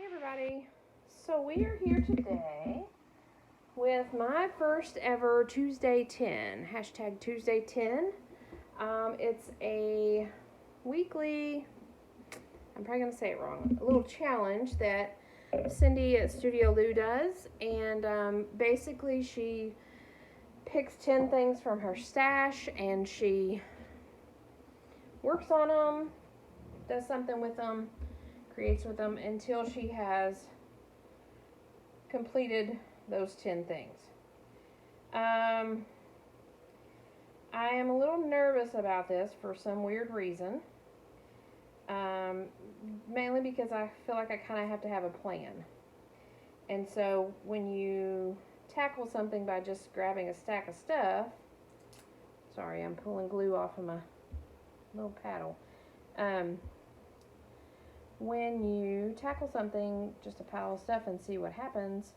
Everybody, so we are here today with my first ever Tuesday 10, hashtag Tuesday 10. It's a weekly, I'm probably going to say it wrong, a little challenge that Cindy at Studio Lou does, and basically she picks 10 things from her stash and she works on them, does something with them, creates with them until she has completed those 10 things. I am a little nervous about this for some weird reason. Mainly because I feel like I kind of have to have a plan. And so when you tackle something by just grabbing a stack of stuff, sorry, I'm pulling glue off of my little paddle. When you tackle something, just a pile of stuff, and see what happens,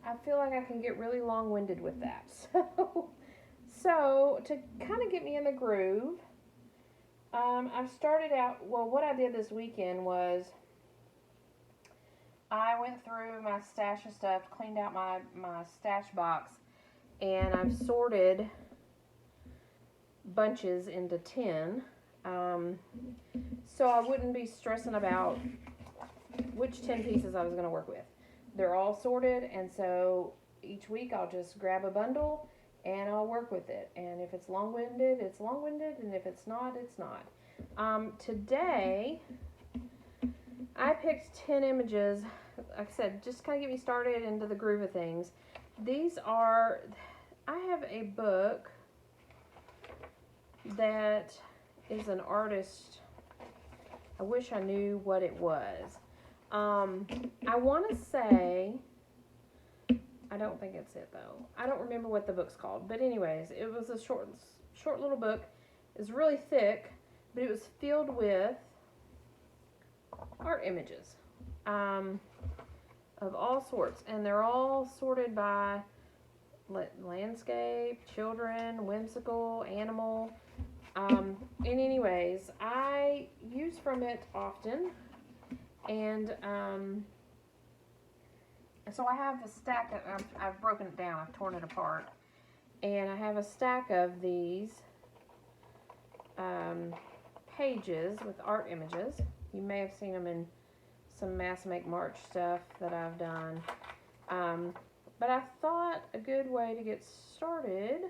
I feel like I can get really long-winded with that. So to kind of get me in the groove, I started out, well, what I did this weekend was I went through my stash of stuff, cleaned out my stash box, and I've sorted bunches into 10. So I wouldn't be stressing about which 10 pieces I was going to work with. They're all sorted, and so each week I'll just grab a bundle and I'll work with it. And if it's long-winded, it's long-winded, and if it's not, it's not. Today, I picked 10 images, like I said, just kind of get me started into the groove of things. These are, I have a book that is an artist. I wish I knew what it was. I want to say, I don't think it's it though. I don't remember what the book's called. But anyways, it was a short little book. It's really thick, but it was filled with art images of all sorts. And they're all sorted by landscape, children, whimsical, animal. And anyways, I use from it often, and so I have a stack of, I've broken it down, I've torn it apart, and I have a stack of these pages with art images. You may have seen them in some Mass Make March stuff that I've done, but I thought a good way to get started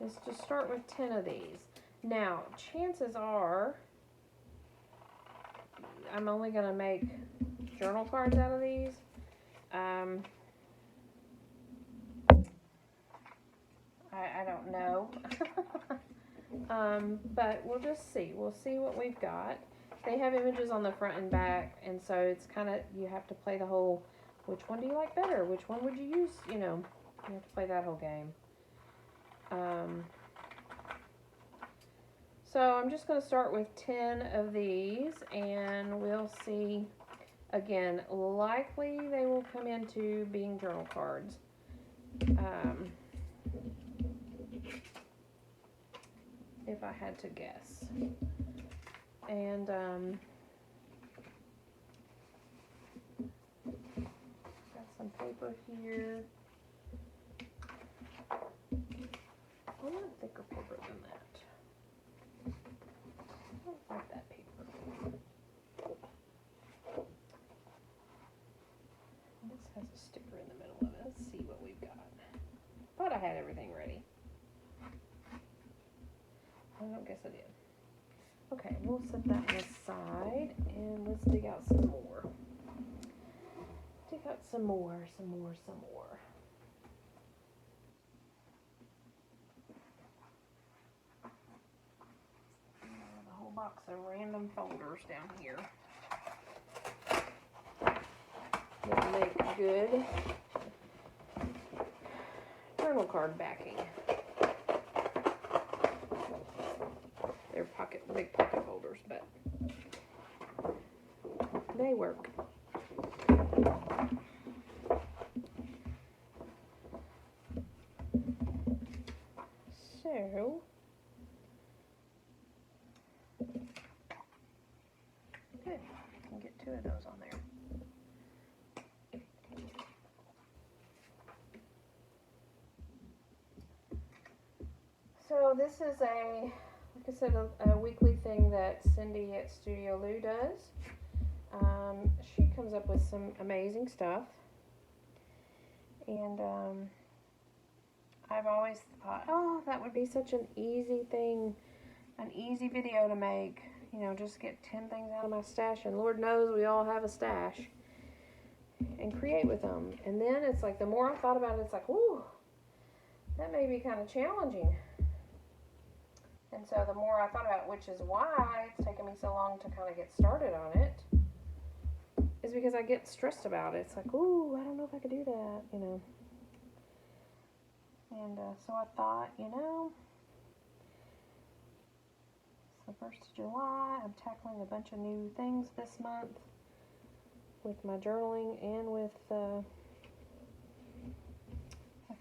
is to start with 10 of these. Now, chances are I'm only going to make journal cards out of these. I don't know. But we'll just see. We'll see what we've got. They have images on the front and back, and so it's kind of, you have to play the whole, which one do you like better? Which one would you use? You know, you have to play that whole game. So I'm just going to start with 10 of these, and we'll see. Again, likely they will come into being journal cards. If I had to guess. And got some paper here. I want thicker paper than that. I don't like that paper. This has a sticker in the middle of it. Let's see what we've got. Thought I had everything ready. I don't guess I did. Okay, we'll set that on the side, and let's dig out some more. Dig out some more. A whole box of random folders down here. That make good journal card backing. They're big pocket folders, but they work. So, good. can get 2 of those on there. So this is like I said, a weekly thing that Cindy at Studio Lou does. She comes up with some amazing stuff. And I've always thought, oh, that would be such an easy thing, an easy video to make. You know, just get 10 things out of my stash, and Lord knows we all have a stash, and create with them. And then it's like, the more I thought about it, it's like, ooh, that may be kind of challenging. And so the more I thought about it, which is why it's taken me so long to kind of get started on it, is because I get stressed about it. It's like, ooh, I don't know if I could do that, you know. And so I thought, you know, it's the 1st of July. I'm tackling a bunch of new things this month with my journaling and with a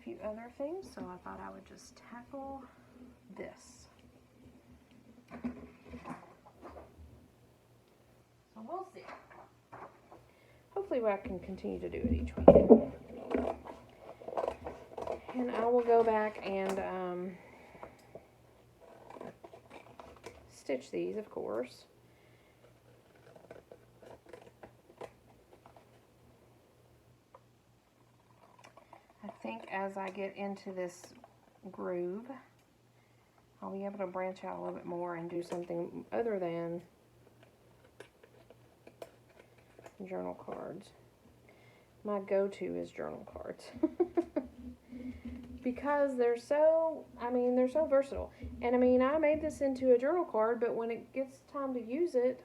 few other things. So I thought I would just tackle this. So we'll see. Hopefully I can continue to do it each week. And I will go back and stitch these, of course. I think as I get into this groove, I'll be able to branch out a little bit more and do something other than journal cards. My go-to is journal cards. Because they're so, they're so versatile. And I made this into a journal card, but when it gets time to use it,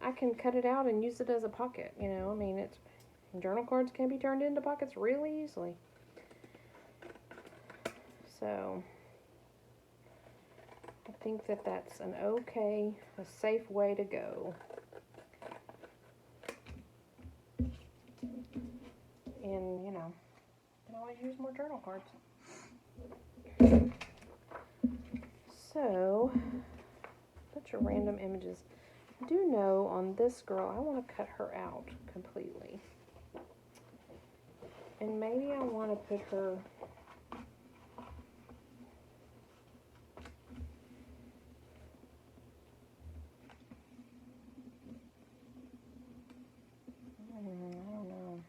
I can cut it out and use it as a pocket, you know. Journal cards can be turned into pockets really easily. So I think that that's a safe way to go. And, you know, you can always use more journal cards. So, bunch of random images. I do know on this girl, I want to cut her out completely. And maybe I want to put her... I don't know.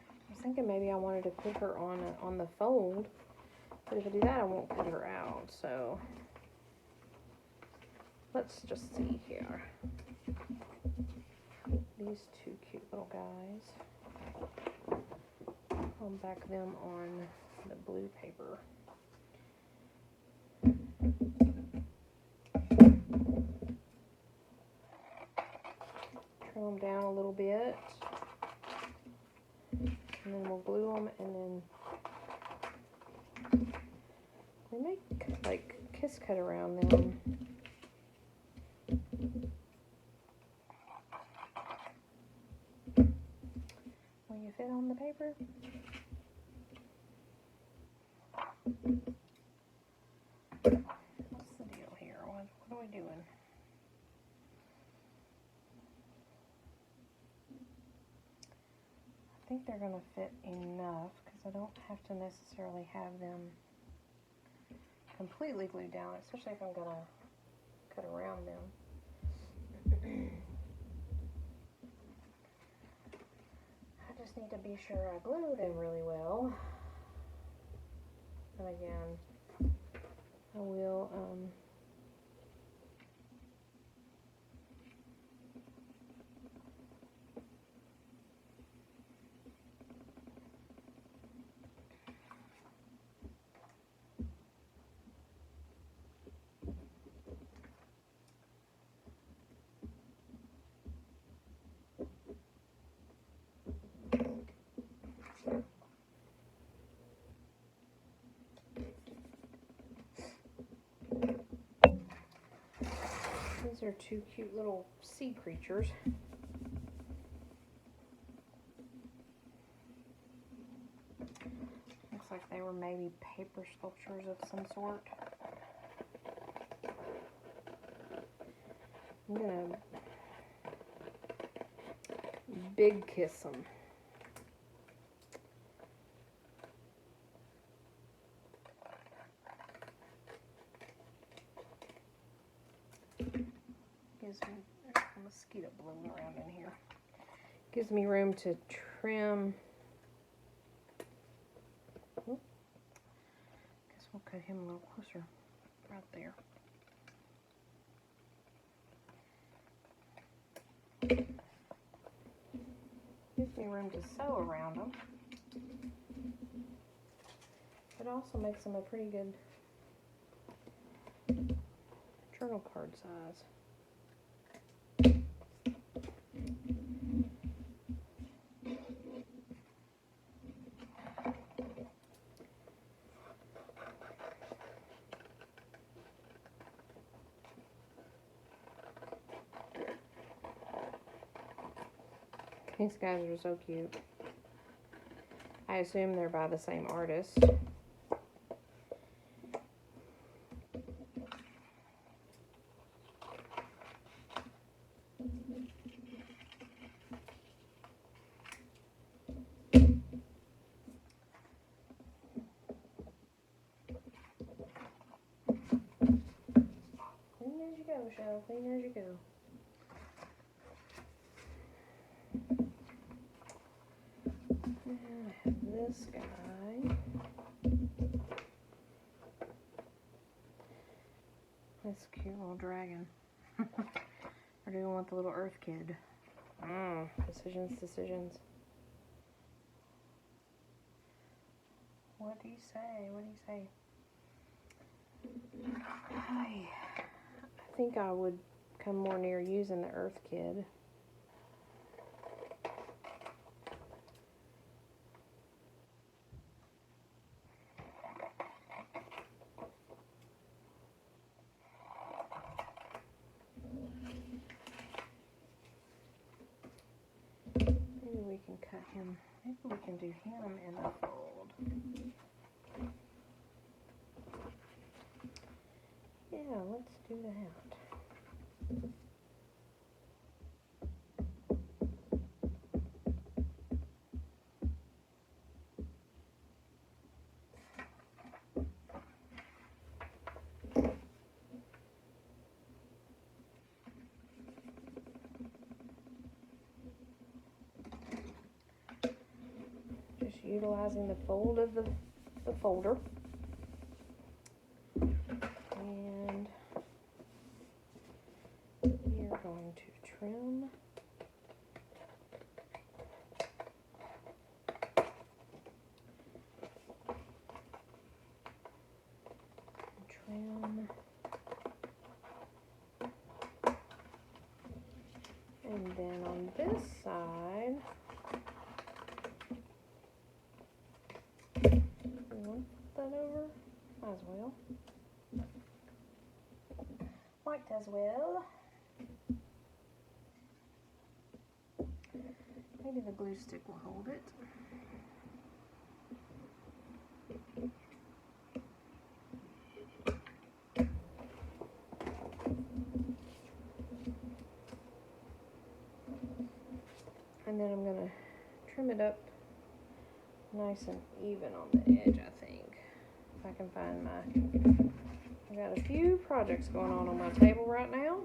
I was thinking maybe I wanted to put her on the fold. But if I do that, I won't cut her out. So, let's just see here. These 2 cute little guys. I'll back them on the blue paper. Trim them down a little bit. And then we'll glue them, and then we make like kiss cut around them. Will you fit on the paper? What's the deal here? What are we doing? I think they're going to fit enough because I don't have to necessarily have them completely glued down, especially if I'm going to cut around them. I just need to be sure I glue them really well. And again, I will these are 2 cute little sea creatures. Looks like they were maybe paper sculptures of some sort. I'm gonna big kiss them. Gives me, there's a mosquito blooming around in here. Gives me room to trim. Guess we'll cut him a little closer right there. Gives me room to sew around them. It also makes them a pretty good journal card size. These guys are so cute. I assume they're by the same artist. Clean as you go, Michelle. Clean as you go. And I have this guy. This cute little dragon. Or do you want the little earth kid? Decisions, decisions. What do you say? What do you say? I think I would come more near using the earth kid. Maybe we can cut him. Maybe we can do him in a fold. Yeah, let's do that. Just utilizing the fold of the folder. And we are going to trim. Trim. And then on this side, we want to flip that over. Might as well. Might as well. Maybe the glue stick will hold it. And then I'm going to trim it up nice and even on the edge, I think. If I can find my... I've got a few projects going on my table right now.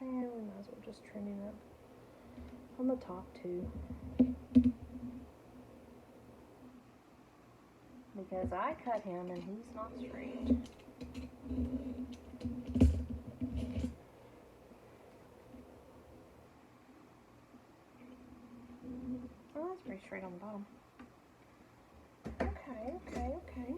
And we might as well just trim him up on the top too. Because I cut him and he's not straight. Oh, that's pretty straight on the bottom. Okay, okay, okay.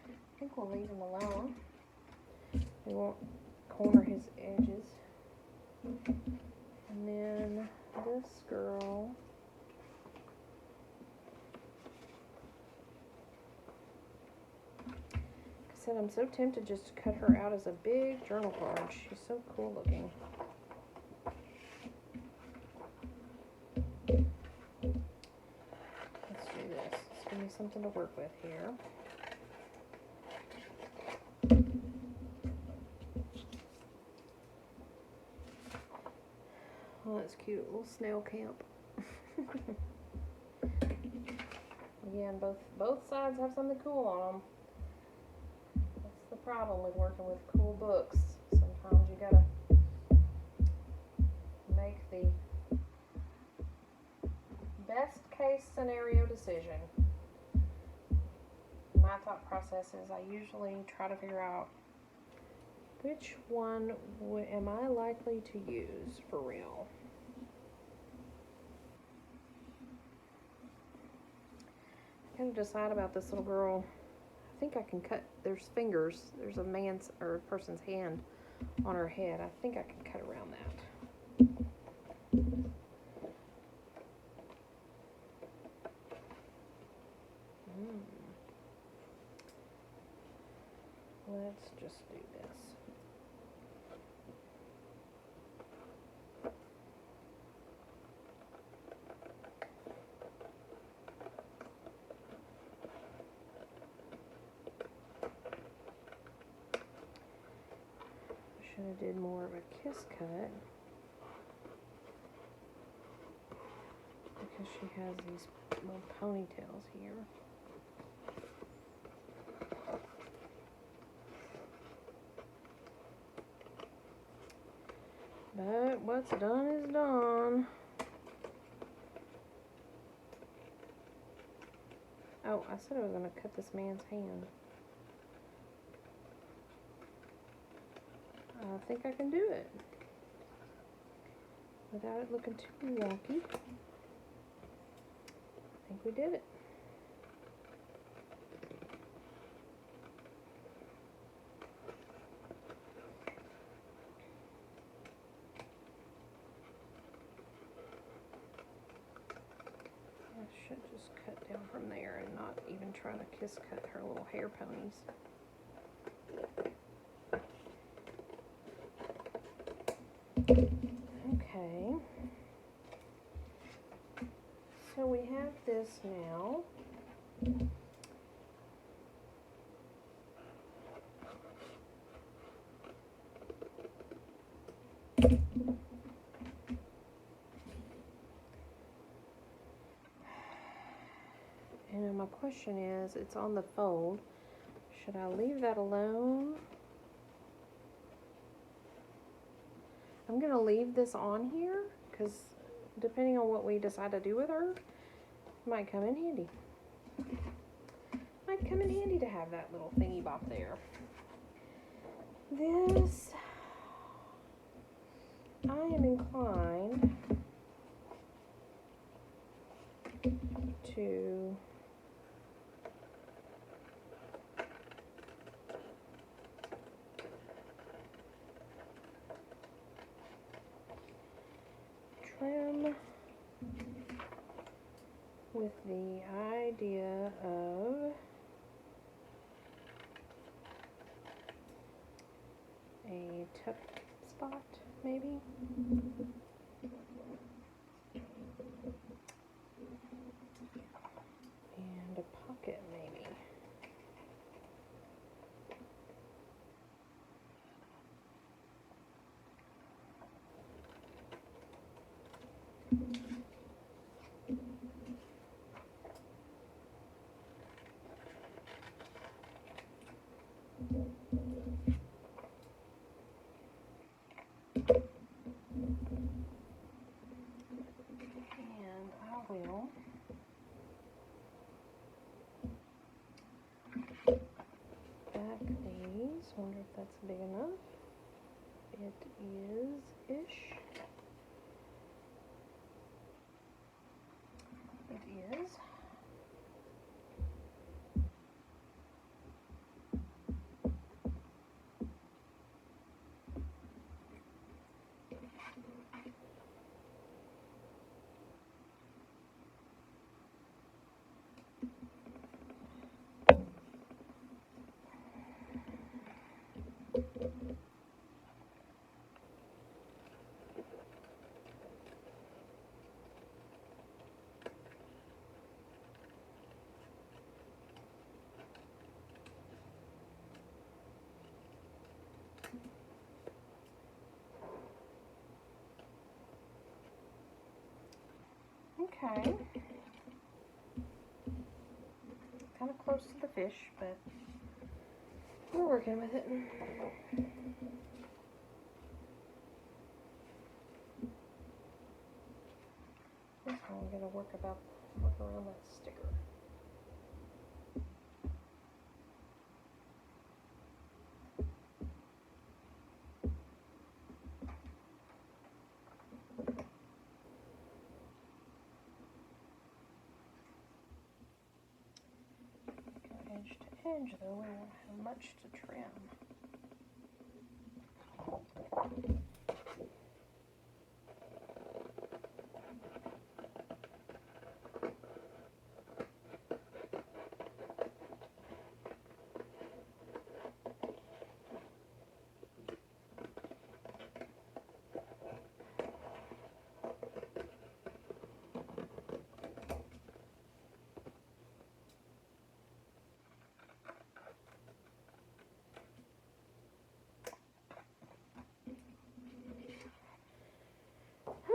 I think we'll leave him alone. We won't corner his edges. And then this girl, said, I'm so tempted just to cut her out as a big journal card. She's so cool looking. Let's do this. Let's give me something to work with here. Oh, that's cute. A little snail camp. Again, both sides have something cool on them. That's the problem with working with cool books. Sometimes you gotta make the best case scenario decision. My thought process is I usually try to figure out which one am I likely to use for real. I gotta decide about this little girl. I think I can cut, there's fingers, there's a man's or a person's hand on her head. I think I can cut around that. Let's just do this. Should have did more of a kiss cut because she has these little ponytails here. But what's done is done. Oh, I said I was going to cut this man's hand. I think I can do it without it looking too wonky. I think we did it. I should just cut down from there and not even try to kiss cut her little hair ponies. Okay, so we have this now. And my question is, it's on the fold. Should I leave that alone? I'm going to leave this on here because depending on what we decide to do with her, it might come in handy. Might come in handy to have that little thingy bop there. This, I am inclined to trim with the idea of a tuck spot, maybe. And a pocket, maybe. And I will back these. Wonder if that's big enough. It is-ish. It is. Okay. Kind of close to the fish, but we're working with it. This one I'm gonna work around that sticker. Edge to edge, though, we won't have much to trim.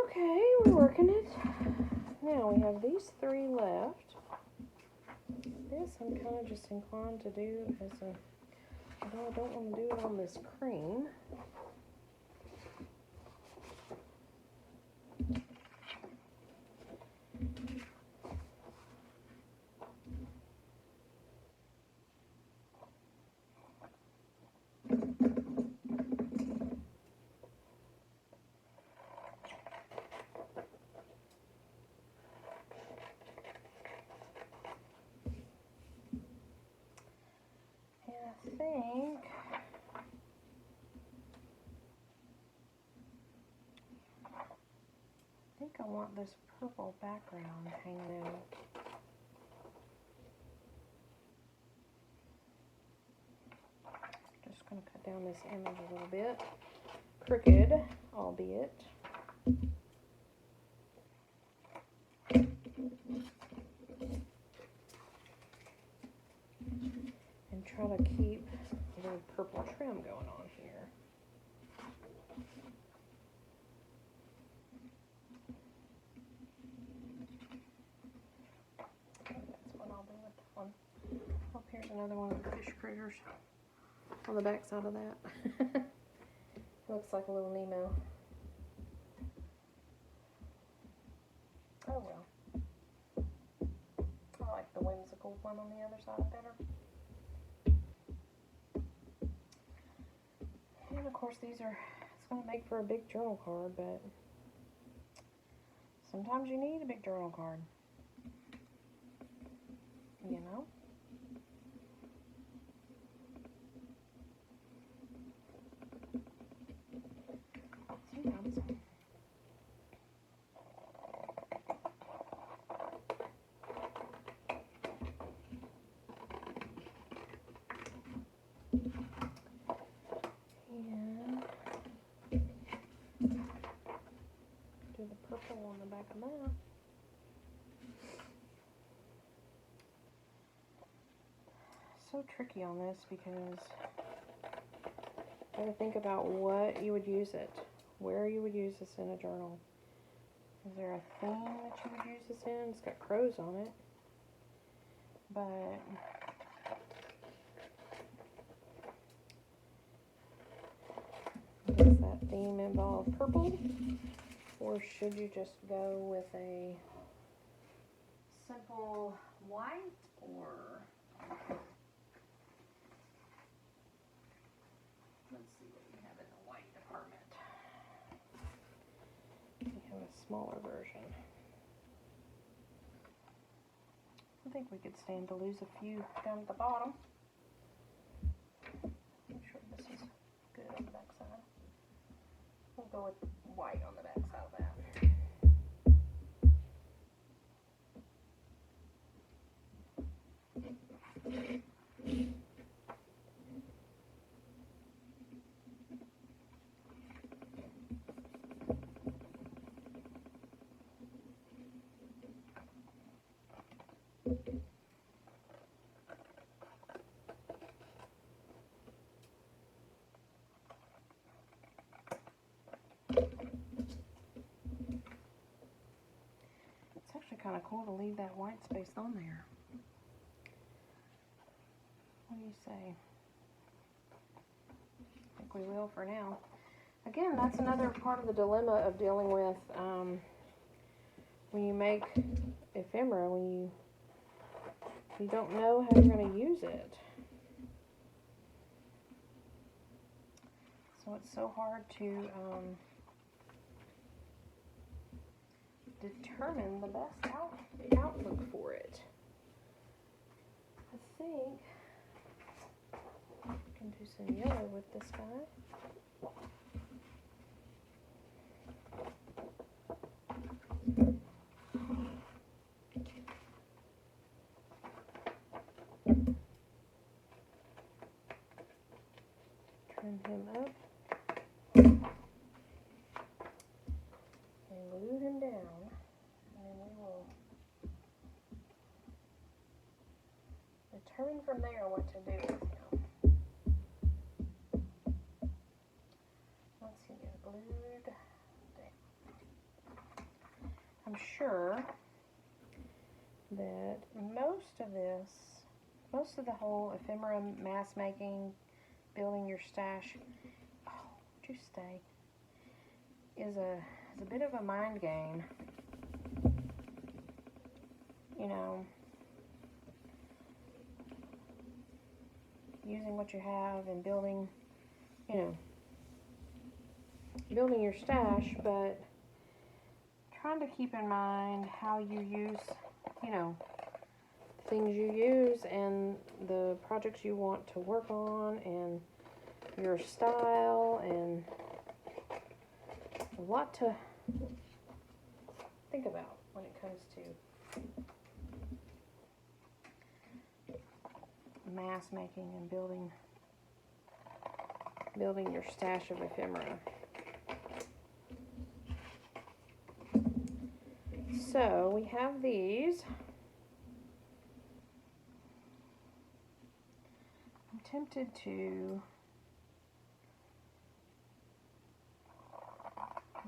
Okay, we're working it. Now we have these 3 left. This I'm kind of just inclined to do as a, although I don't want to do it on this cream. I think I want this purple background hanging out. Just going to cut down this image a little bit. Crooked, albeit. And try to keep a little purple trim going on here. That's what I'll do with that one. Oh, here's another one of the fish critters on the back side of that. Looks like a little Nemo. Oh well. I like the whimsical one on the other side better. And of course these are, it's going to make for a big journal card, but sometimes you need a big journal card, you know? Sometimes. Do the purple on the back of that. So tricky on this because I gotta think about what you would use it, where you would use this in a journal. Is there a theme that you would use this in? It's got crows on it, but does that theme involve purple, or should you just go with a simple white, or let's see what we have in the white department. We have a smaller version. I think we could stand to lose a few down at the bottom. Make sure this is good on the back side. We'll go with white on the back side of that. cool to leave that white space on there. What do you say? I think we will for now. Again, that's another part of the dilemma of dealing with when you make ephemera, when you don't know how you're going to use it. So it's so hard to determine the best outlook for it. I think I can do some yellow with this guy. Trim him up and glue him down, and then we will determine from there what to do with him. Once he is glued down, I'm sure that most of the whole ephemera mask making, building your stash, would you stay, is a bit of a mind game. You know, using what you have and building, building your stash, but trying to keep in mind how you use, things you use and the projects you want to work on and your style, and a lot to think about when it comes to mask making and building your stash of ephemera. So we have these. I'm tempted to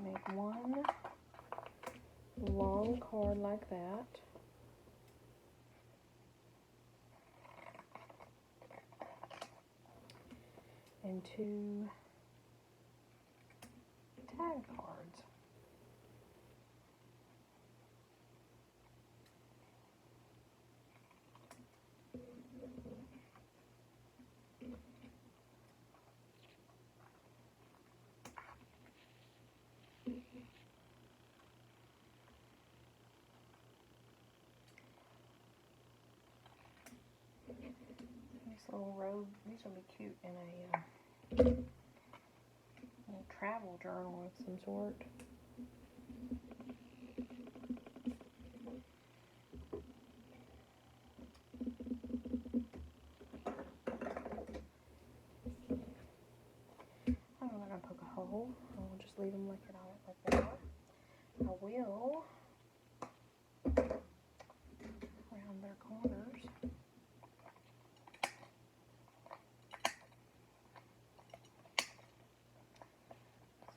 make one long card like that. And 2 tag cards. These little robe, these will be cute in a travel journal of some sort. I'm not going to poke a hole. I'll just leave them like they are. I will round their corners.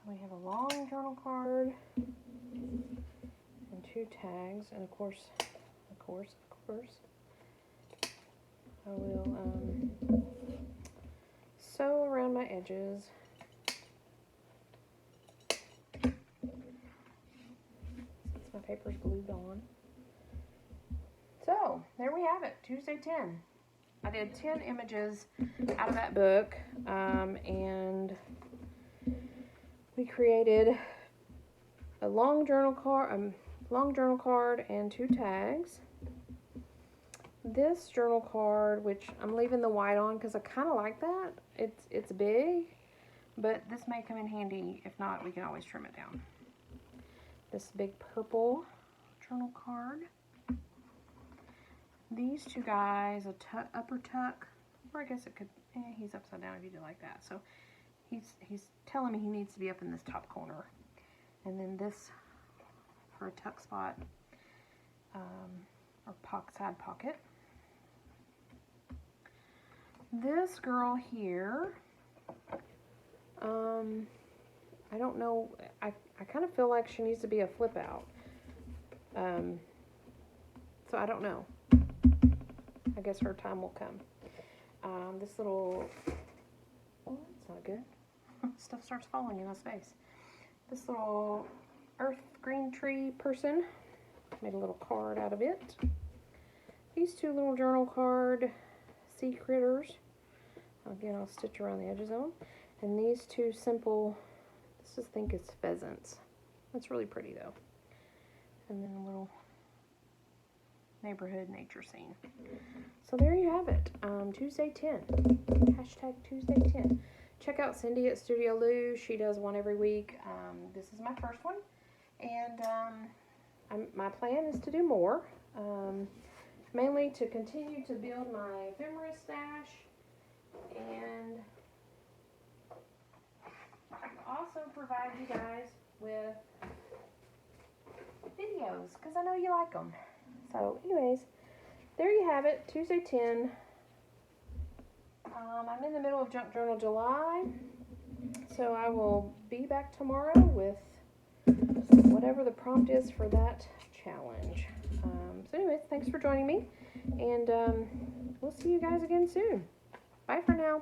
We have a long journal card and 2 tags, and of course, I will sew around my edges. Since my paper's glued on. So, there we have it, Tuesday 10. I did 10 images out of that book, and we created a long journal card and 2 tags. This journal card, which I'm leaving the white on because I kind of like that. It's big, but this may come in handy. If not, we can always trim it down. This big purple journal card. These 2 guys, a upper tuck, or I guess it could, he's upside down if you do like that. So he's telling me he needs to be up in this top corner. And then this for a tuck spot, or side pocket. This girl here, I don't know, I kind of feel like she needs to be a flip out. So I don't know. I guess her time will come. This little, oh, that's not good. Stuff starts falling in my face. This little earth green tree person, made a little card out of it. These two little journal card sea critters. Again, I'll stitch around the edges of them. And these two simple, this I think is pheasants. That's really pretty though. And then a little neighborhood nature scene. So there you have it. Tuesday 10. Hashtag Tuesday 10. Check out Cindy at Studio Lou. She does one every week. This is my first one. And my plan is to do more. Mainly to continue to build my ephemera stash. And also provide you guys with videos. Because I know you like them. So anyways, there you have it, Tuesday 10. I'm in the middle of Junk Journal July, so I will be back tomorrow with whatever the prompt is for that challenge. So anyways, thanks for joining me, and we'll see you guys again soon. Bye for now.